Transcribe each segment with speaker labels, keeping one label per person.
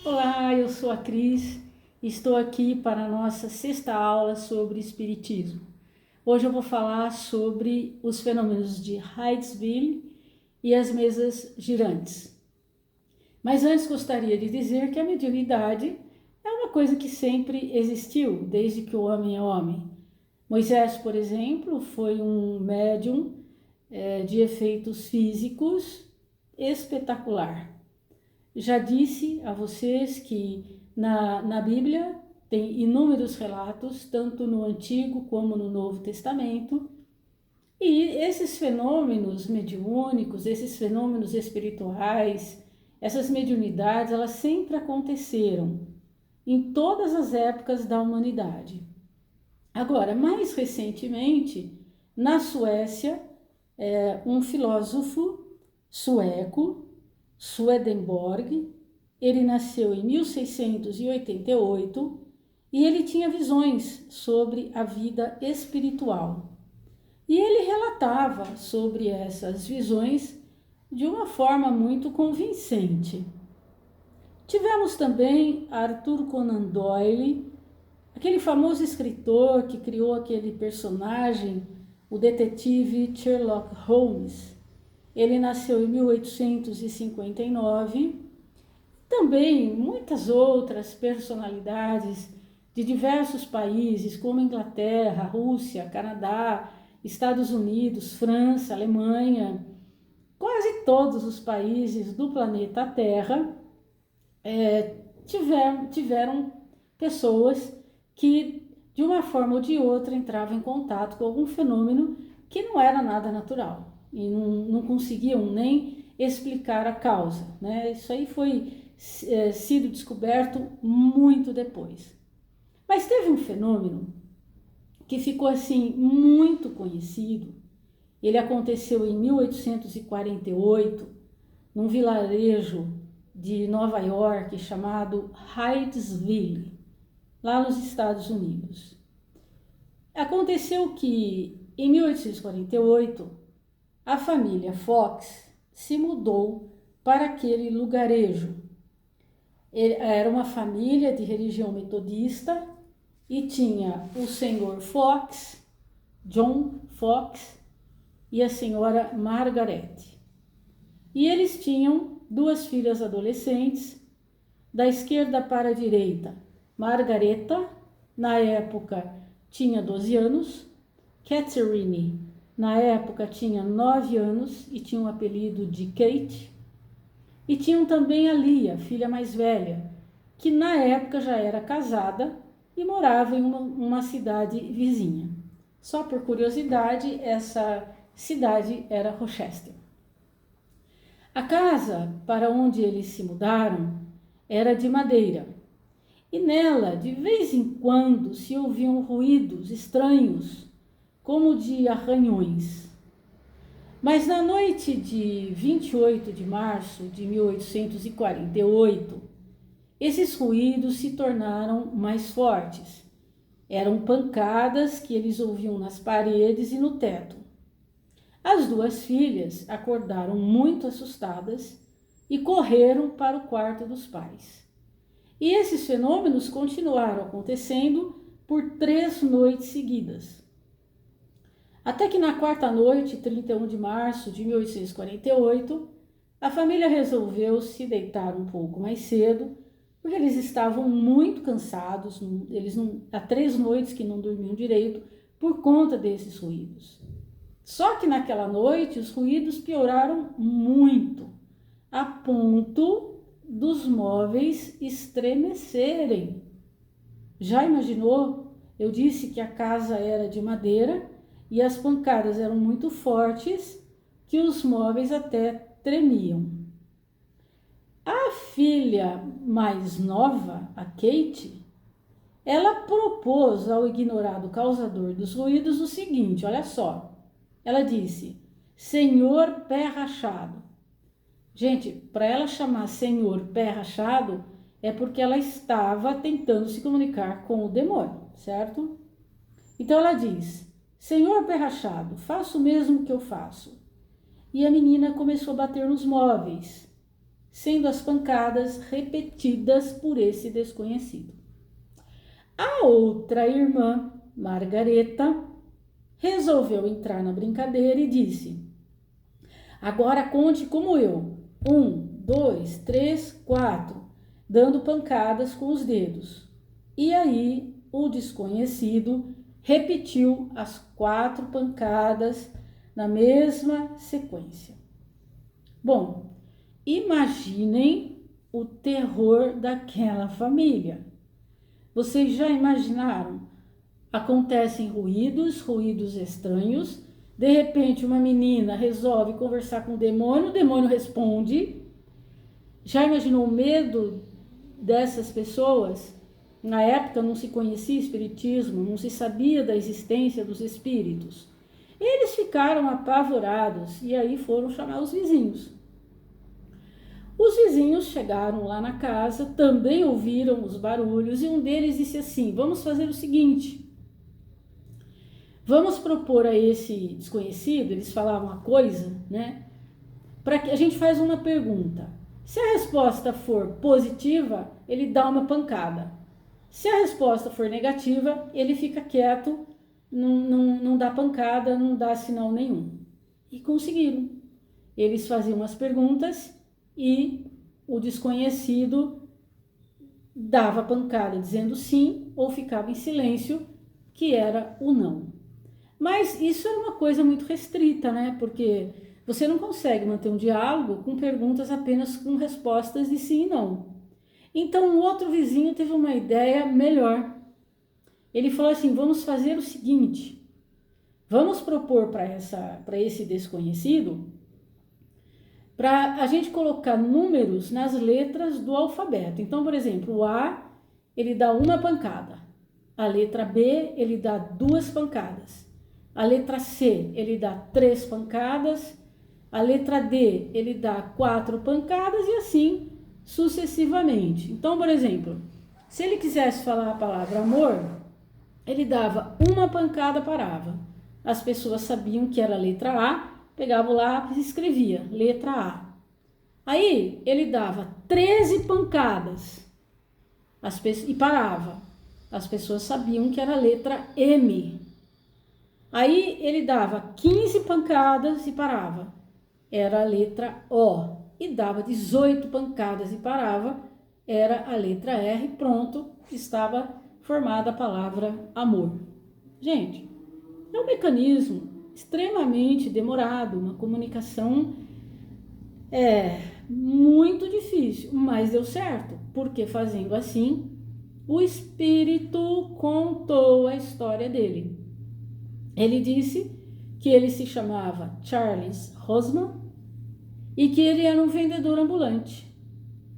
Speaker 1: Olá, eu sou a Cris e estou aqui para a nossa sexta aula sobre Espiritismo. Hoje eu vou falar sobre os fenômenos de Hydesville e as mesas girantes. Mas antes gostaria de dizer que a mediunidade é uma coisa que sempre existiu, desde que o homem é homem. Moisés, por exemplo, foi um médium de efeitos físicos espetacular. Já disse a vocês que na Bíblia tem inúmeros relatos, tanto no Antigo como no Novo Testamento, e esses fenômenos mediúnicos, esses fenômenos espirituais, essas mediunidades, elas sempre aconteceram em todas as épocas da humanidade. Agora, mais recentemente, na Suécia, um filósofo sueco, Swedenborg, ele nasceu em 1688 e ele tinha visões sobre a vida espiritual. E ele relatava sobre essas visões de uma forma muito convincente. Tivemos também Arthur Conan Doyle, aquele famoso escritor que criou aquele personagem, o detetive Sherlock Holmes. Ele nasceu em 1859. Também muitas outras personalidades de diversos países, como Inglaterra, Rússia, Canadá, Estados Unidos, França, Alemanha, quase todos os países do planeta Terra tiveram pessoas que, de uma forma ou de outra, entravam em contato com algum fenômeno que não era nada natural e não conseguiam nem explicar a causa, né? Isso aí foi sido descoberto muito depois. Mas teve um fenômeno que ficou assim muito conhecido. Ele aconteceu em 1848, num vilarejo de Nova York chamado Hydesville, lá nos Estados Unidos. Aconteceu que em 1848 a família Fox se mudou para aquele lugarejo. Era uma família de religião metodista e tinha o senhor Fox, John Fox, e a senhora Margaret. E eles tinham duas filhas adolescentes, da esquerda para a direita, Margareta, na época tinha 12 anos, Catherine, na época tinha 9 anos e tinha o apelido de Kate, e tinham também a Lia, filha mais velha, que na época já era casada e morava em uma cidade vizinha. Só por curiosidade, essa cidade era Rochester. A casa para onde eles se mudaram era de madeira, e nela, de vez em quando, se ouviam ruídos estranhos, como de arranhões. Mas na noite de 28 de março de 1848, esses ruídos se tornaram mais fortes. Eram pancadas que eles ouviam nas paredes e no teto. As duas filhas acordaram muito assustadas e correram para o quarto dos pais. E esses fenômenos continuaram acontecendo por 3 noites seguidas. Até que na quarta noite, 31 de março de 1848, a família resolveu se deitar um pouco mais cedo, porque eles estavam muito cansados, há 3 noites que não dormiam direito por conta desses ruídos. Só que naquela noite os ruídos pioraram muito, a ponto dos móveis estremecerem. Já imaginou? Eu disse que a casa era de madeira e as pancadas eram muito fortes, que os móveis até tremiam. A filha mais nova, a Kate, ela propôs ao ignorado causador dos ruídos o seguinte, olha só. Ela disse, Senhor Pé Rachado. Gente, para ela chamar Senhor Pé Rachado é porque ela estava tentando se comunicar com o demônio, certo? Então ela diz, Senhor Pé Rachado, faça o mesmo que eu faço. E a menina começou a bater nos móveis. sendo as pancadas repetidas por esse desconhecido. A outra irmã, Margareta, resolveu entrar na brincadeira e disse: agora conte como eu. 1, 2, 3, 4, dando pancadas com os dedos. E aí o desconhecido repetiu as 4 pancadas na mesma sequência. Bom, imaginem o terror daquela família. Vocês já imaginaram? Acontecem ruídos estranhos. De repente, uma menina resolve conversar com o demônio responde. Já imaginou o medo dessas pessoas? Na época não se conhecia espiritismo, não se sabia da existência dos espíritos. Eles ficaram apavorados e aí foram chamar os vizinhos. Os vizinhos chegaram lá na casa, também ouviram os barulhos e um deles disse assim: vamos fazer o seguinte, vamos propor a esse desconhecido, eles falavam uma coisa, né? Para que a gente faz uma pergunta. Se a resposta for positiva, ele dá uma pancada. Se a resposta for negativa, ele fica quieto, não dá pancada, não dá sinal nenhum. E conseguiram. Eles faziam as perguntas e o desconhecido dava pancada dizendo sim ou ficava em silêncio, que era o não. Mas isso era uma coisa muito restrita, né? Porque você não consegue manter um diálogo com perguntas apenas com respostas de sim e não. Então o outro vizinho teve uma ideia melhor. Ele falou assim: vamos fazer o seguinte, vamos propor para esse desconhecido para a gente colocar números nas letras do alfabeto. Então, por exemplo, o A, ele dá uma pancada. A letra B, ele dá 2 pancadas. A letra C, ele dá 3 pancadas. A letra D, ele dá 4 pancadas e assim sucessivamente. Então, por exemplo, se ele quisesse falar a palavra amor, ele dava uma pancada, parava. As pessoas sabiam que era a letra A, pegava o lápis e escrevia, letra A. Aí ele dava 13 pancadas e parava. As pessoas sabiam que era a letra M. Aí ele dava 15 pancadas e parava. Era a letra O. E dava 18 pancadas e parava. Era a letra R. Pronto, estava formada a palavra amor. Gente, é um mecanismo extremamente demorado, uma comunicação muito difícil, mas deu certo, porque fazendo assim, o espírito contou a história dele. Ele disse que ele se chamava Charles Rosman e que ele era um vendedor ambulante.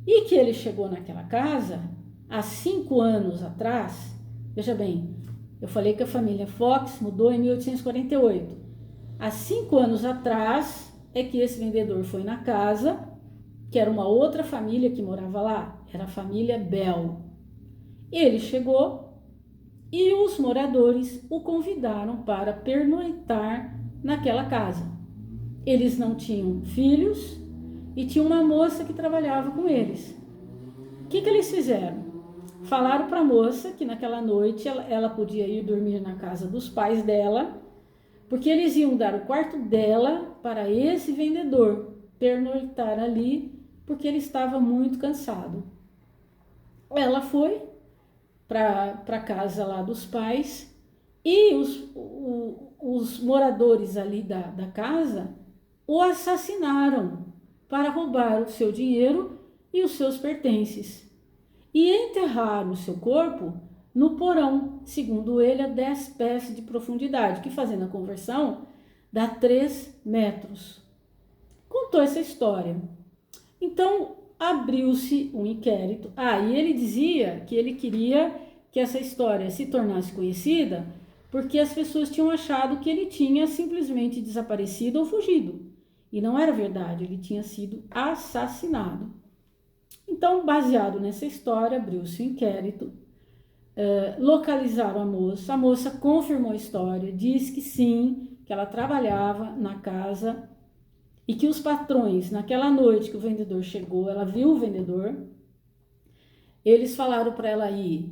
Speaker 1: E que ele chegou naquela casa há 5 anos atrás. Veja bem, eu falei que a família Fox mudou em 1848. Há 5 anos atrás é que esse vendedor foi na casa, que era uma outra família que morava lá, era a família Bell. Ele chegou e os moradores o convidaram para pernoitar naquela casa. Eles não tinham filhos e tinha uma moça que trabalhava com eles. O que eles fizeram? Falaram para a moça que naquela noite ela podia ir dormir na casa dos pais dela, porque eles iam dar o quarto dela para esse vendedor pernoitar ali, porque ele estava muito cansado. Ela foi para a casa lá dos pais e os moradores ali da casa o assassinaram para roubar o seu dinheiro e os seus pertences e enterraram o seu corpo no porão, segundo ele, a 10 pés de profundidade, que fazendo a conversão dá 3 metros. Contou essa história. Então, abriu-se um inquérito. E ele dizia que ele queria que essa história se tornasse conhecida porque as pessoas tinham achado que ele tinha simplesmente desaparecido ou fugido. E não era verdade, ele tinha sido assassinado. Então, baseado nessa história, abriu-se um inquérito, localizaram a moça confirmou a história, disse que sim, que ela trabalhava na casa e que os patrões, naquela noite que o vendedor chegou, ela viu o vendedor, eles falaram para ela ir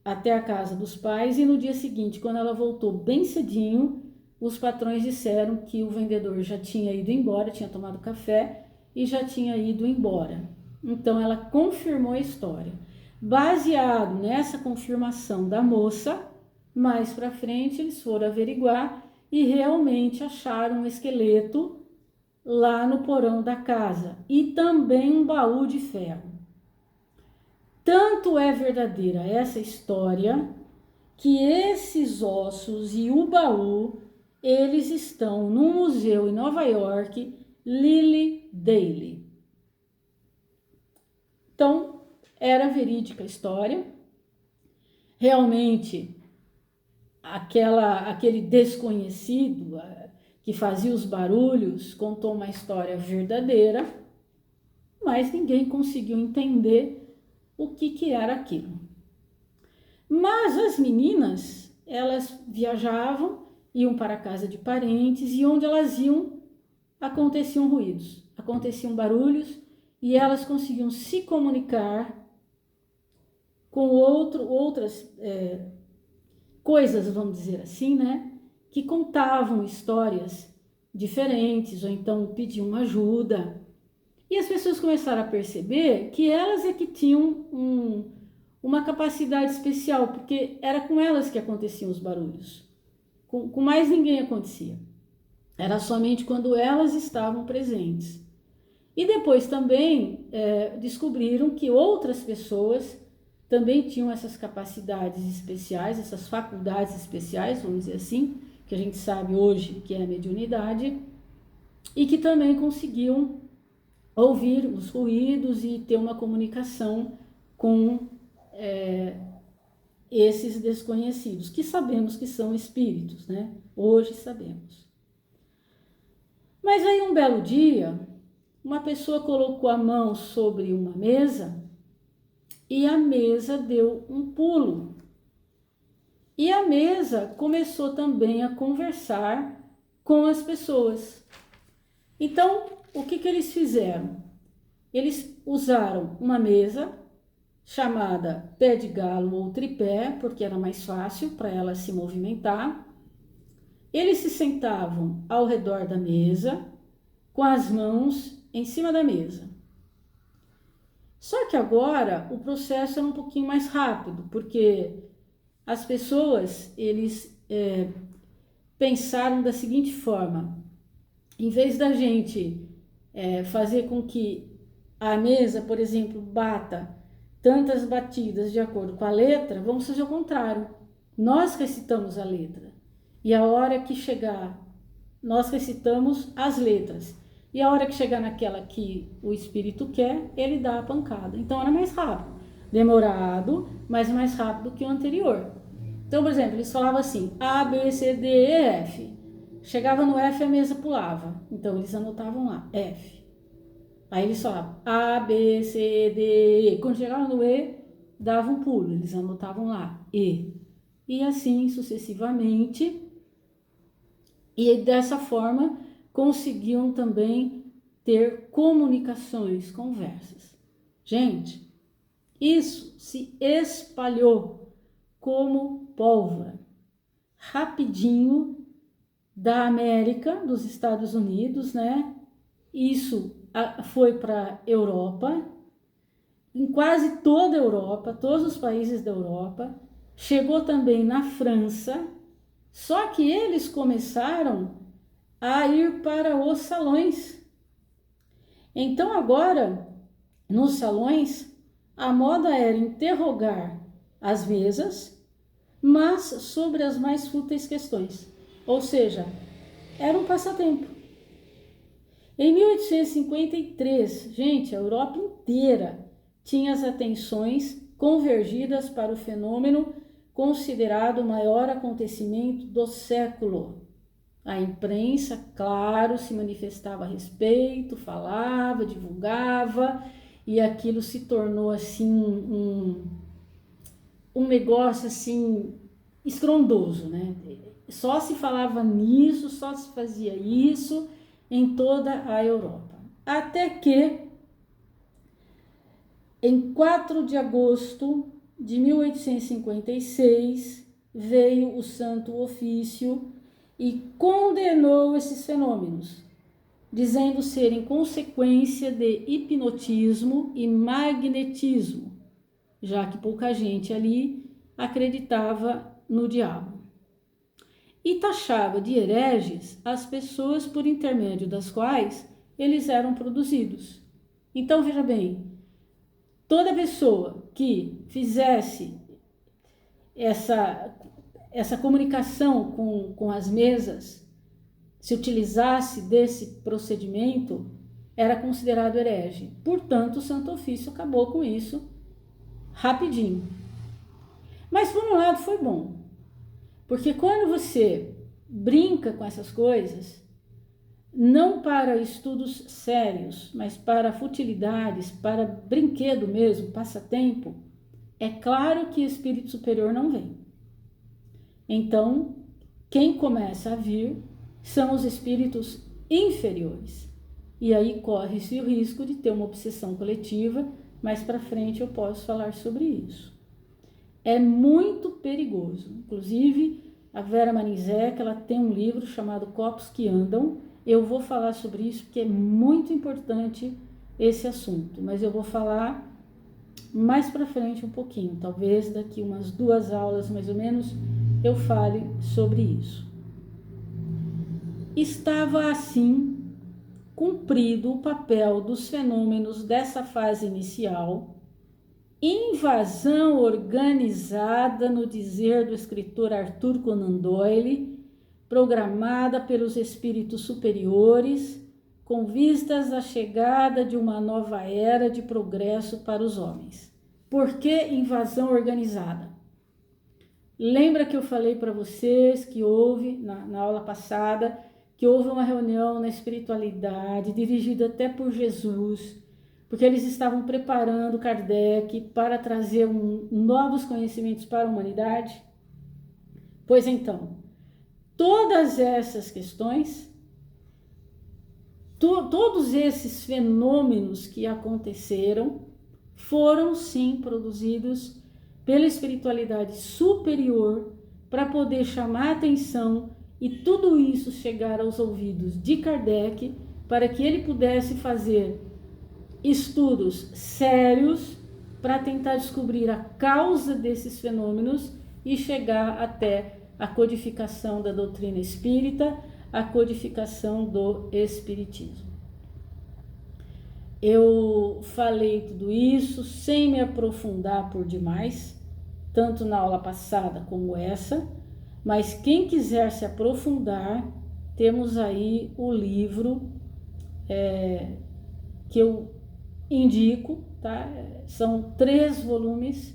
Speaker 1: até a casa dos pais e no dia seguinte, quando ela voltou bem cedinho, os patrões disseram que o vendedor já tinha ido embora, tinha tomado café e já tinha ido embora. Então ela confirmou a história. Baseado nessa confirmação da moça, mais para frente eles foram averiguar e realmente acharam um esqueleto lá no porão da casa e também um baú de ferro. Tanto é verdadeira essa história que esses ossos e o baú, eles estão no museu em Nova York, Lily Dale. Então, era verídica a história. Realmente, aquele desconhecido que fazia os barulhos contou uma história verdadeira, mas ninguém conseguiu entender o que era aquilo. Mas as meninas, elas viajavam, iam para a casa de parentes e onde elas iam aconteciam ruídos, aconteciam barulhos e elas conseguiam se comunicar com outras coisas, vamos dizer assim, né? Que contavam histórias diferentes ou então pediam ajuda. E as pessoas começaram a perceber que elas é que tinham uma capacidade especial, porque era com elas que aconteciam os barulhos. Com mais ninguém acontecia. Era somente quando elas estavam presentes. E depois também descobriram que outras pessoas também tinham essas capacidades especiais, essas faculdades especiais, vamos dizer assim, que a gente sabe hoje que é a mediunidade, e que também conseguiam ouvir os ruídos e ter uma comunicação com esses desconhecidos, que sabemos que são espíritos, né? Hoje sabemos. Mas aí um belo dia, uma pessoa colocou a mão sobre uma mesa e a mesa deu um pulo. E a mesa começou também a conversar com as pessoas. Então, o que eles fizeram? Eles usaram uma mesa chamada pé de galo ou tripé, porque era mais fácil para ela se movimentar. Eles se sentavam ao redor da mesa, com as mãos em cima da mesa. Só que agora o processo era um pouquinho mais rápido, porque as pessoas, eles pensaram da seguinte forma: em vez da gente fazer com que a mesa, por exemplo, bata tantas batidas de acordo com a letra, vamos fazer o contrário. Nós recitamos a letra. E a hora que chegar, nós recitamos as letras. E a hora que chegar naquela que o espírito quer, ele dá a pancada. Então era mais rápido. Demorado, mas mais rápido que o anterior. Então, por exemplo, eles falavam assim: A, B, C, D, E, F. Chegava no F, a mesa pulava. Então eles anotavam lá, F. Aí eles falavam A, B, C, D, E. Quando chegava no E, dava um pulo. Eles anotavam lá, E. E assim sucessivamente. E dessa forma conseguiam também ter comunicações, conversas. Gente, isso se espalhou como pólvora. Rapidinho da América, dos Estados Unidos, né? Isso foi para a Europa, em quase toda a Europa, todos os países da Europa, chegou também na França, só que eles começaram a ir para os salões. Então agora, nos salões, a moda era interrogar as mesas, mas sobre as mais fúteis questões, ou seja, era um passatempo. Em 1853, gente, a Europa inteira tinha as atenções convergidas para o fenômeno considerado o maior acontecimento do século. A imprensa, claro, se manifestava a respeito, falava, divulgava, e aquilo se tornou assim um negócio assim estrondoso, né? Só se falava nisso, só se fazia isso. em toda a Europa. Até que, em 4 de agosto de 1856, veio o Santo Ofício e condenou esses fenômenos, dizendo serem consequência de hipnotismo e magnetismo, já que pouca gente ali acreditava no diabo. E taxava de hereges as pessoas por intermédio das quais eles eram produzidos. Então, veja bem, toda pessoa que fizesse essa comunicação com as mesas, se utilizasse desse procedimento, era considerado herege. Portanto, o Santo Ofício acabou com isso rapidinho. Mas, por um lado, foi bom, porque quando você brinca com essas coisas, não para estudos sérios, mas para futilidades, para brinquedo mesmo, passatempo, é claro que espírito superior não vem. Então, quem começa a vir são os espíritos inferiores. E aí corre-se o risco de ter uma obsessão coletiva. Mais para frente eu posso falar sobre isso. É muito perigoso. Inclusive, a Vera Manizek, ela tem um livro chamado Corpos que Andam. Eu vou falar sobre isso porque é muito importante esse assunto. Mas eu vou falar mais para frente um pouquinho. Talvez daqui umas 2 aulas, mais ou menos, eu fale sobre isso. Estava assim cumprido o papel dos fenômenos dessa fase inicial, invasão organizada, no dizer do escritor Arthur Conan Doyle, programada pelos espíritos superiores, com vistas à chegada de uma nova era de progresso para os homens. Por que invasão organizada? Lembra que eu falei para vocês que houve, na aula passada, que houve uma reunião na espiritualidade, dirigida até por Jesus, porque eles estavam preparando Kardec para trazer novos conhecimentos para a humanidade? Pois então, todas essas questões, todos esses fenômenos que aconteceram, foram sim produzidos pela espiritualidade superior para poder chamar a atenção e tudo isso chegar aos ouvidos de Kardec para que ele pudesse fazer estudos sérios para tentar descobrir a causa desses fenômenos e chegar até a codificação da doutrina espírita, a codificação do espiritismo. Eu falei tudo isso sem me aprofundar por demais, tanto na aula passada como essa, mas quem quiser se aprofundar, temos aí o livro que eu indico, tá? São 3 volumes.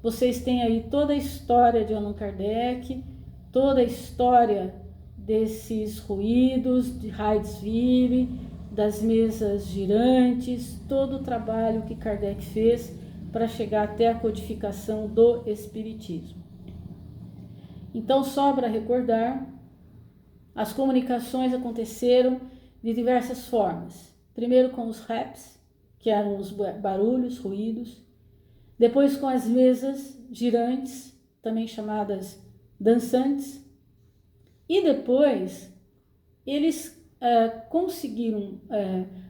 Speaker 1: Vocês têm aí toda a história de Allan Kardec, toda a história desses ruídos de Hydesville, das mesas girantes, todo o trabalho que Kardec fez para chegar até a codificação do Espiritismo. Então, sobra recordar, as comunicações aconteceram de diversas formas. Primeiro com os raps, que eram os barulhos, ruídos. Depois com as mesas girantes, também chamadas dançantes. E depois eles conseguiram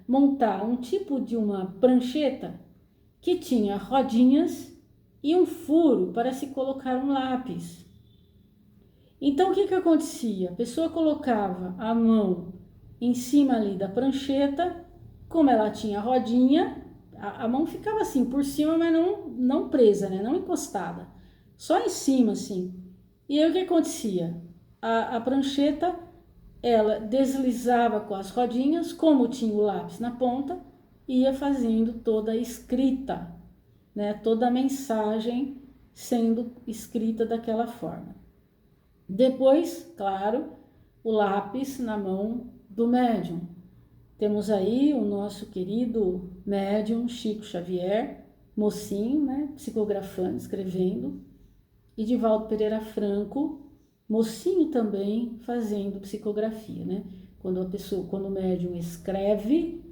Speaker 1: montar um tipo de uma prancheta que tinha rodinhas e um furo para se colocar um lápis. Então o que acontecia? A pessoa colocava a mão em cima ali da prancheta, como ela tinha rodinha, a mão ficava assim por cima, mas não presa, né? Não encostada, só em cima assim. E aí o que acontecia? A prancheta, ela deslizava com as rodinhas, como tinha o lápis na ponta, ia fazendo toda a escrita, né? Toda a mensagem sendo escrita daquela forma. Depois, claro, o lápis na mão do médium. Temos aí o nosso querido médium Chico Xavier, mocinho, né? Psicografando, escrevendo, e Divaldo Pereira Franco, mocinho também, fazendo psicografia, né? quando o médium escreve,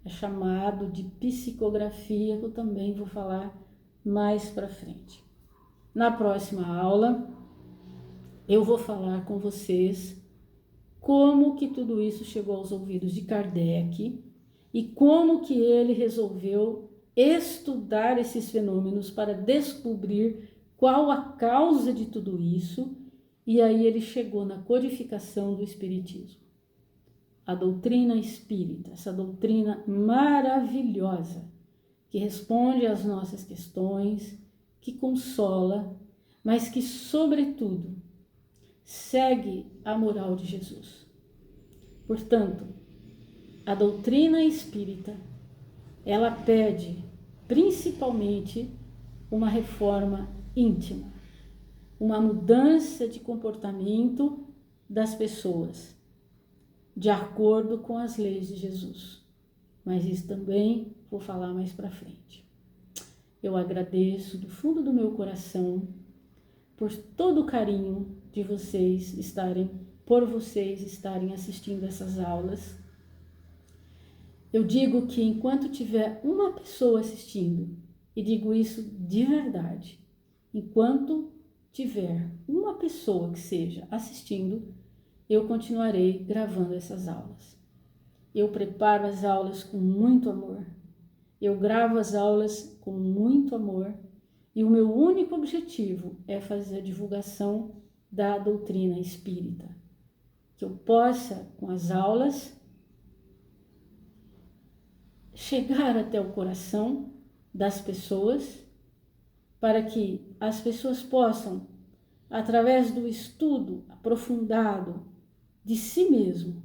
Speaker 1: é chamado de psicografia, que eu também vou falar mais para frente. Na próxima aula, eu vou falar com vocês como que tudo isso chegou aos ouvidos de Kardec e como que ele resolveu estudar esses fenômenos para descobrir qual a causa de tudo isso, e aí ele chegou na codificação do Espiritismo. A doutrina espírita, essa doutrina maravilhosa, que responde às nossas questões, que consola, mas que, sobretudo, segue a moral de Jesus. Portanto, a doutrina espírita, ela pede principalmente uma reforma íntima, uma mudança de comportamento das pessoas, de acordo com as leis de Jesus. Mas isso também vou falar mais para frente. Eu agradeço do fundo do meu coração por todo o carinho de vocês estarem assistindo essas aulas. Eu digo que enquanto tiver uma pessoa assistindo, e digo isso de verdade, enquanto tiver uma pessoa que seja assistindo, eu continuarei gravando essas aulas. Eu preparo as aulas com muito amor. Eu gravo as aulas com muito amor. E o meu único objetivo é fazer a divulgação da doutrina espírita. Que eu possa, com as aulas, chegar até o coração das pessoas, para que as pessoas possam, através do estudo aprofundado de si mesmo,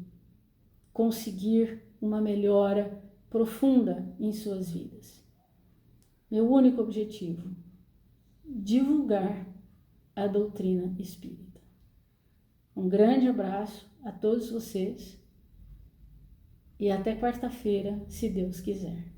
Speaker 1: conseguir uma melhora profunda em suas vidas. Meu único objetivo, divulgar a doutrina espírita. Um grande abraço a todos vocês e até quarta-feira, se Deus quiser.